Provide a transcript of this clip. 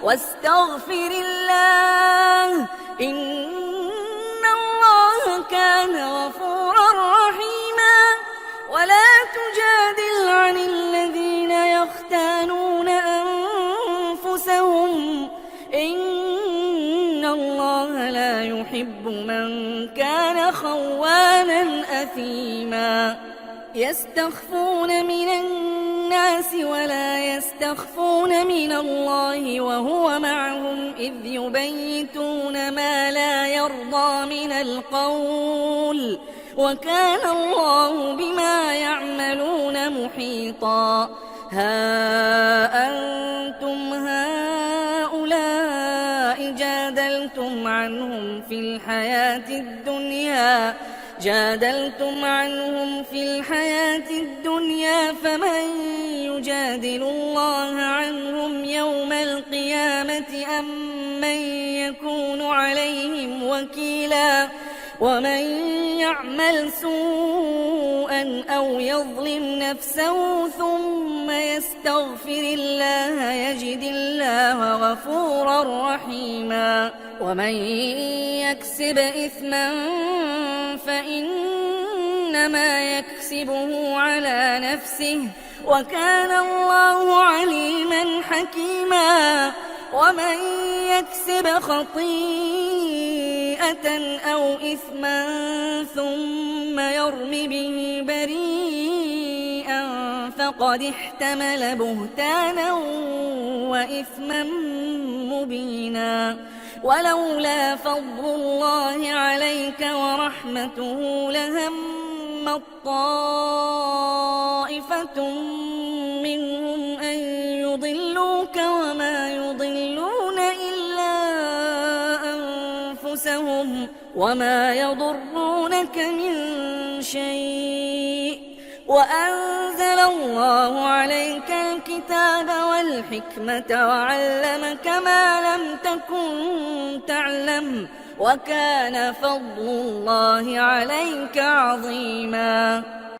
واستغفر الله إن الله كان غفورا رحيما. ولا تجادل عن الذين يختانون أنفسهم إن الله لا يحب من كان خوانا أثيما. يستخفون من الناس ولا يستخفون من الله وهو معهم إذ يبيتون ما لا يرضى من القول وكان الله بما يعملون محيطا. ها أنتم هؤلاء جادلتم عنهم في الحياة الدنيا فمن يجادل الله عنهم يوم القيامة أم من يكون عليهم وكيلا. ومن يعمل سوءا أو يظلم نفسه ثم يستغفر الله يجد الله غفورا رحيما. ومن يكسب إثما فإنما يكسبه على نفسه وكان الله عليما حكيما. ومن يكسب خطيئة أو إثما ثم يرم به بريئا فقد احتمل بهتانا وإثما مبينا. ولولا فضل الله عليك ورحمته لهمت طائفة منهم أن يضلوك وما يضلون إلا أنفسهم وما يضرونك من شيء. وأنزل الله عليك الكتاب والحكمة وعلمك ما لم تكن تعلم وكان فضل الله عليك عظيما.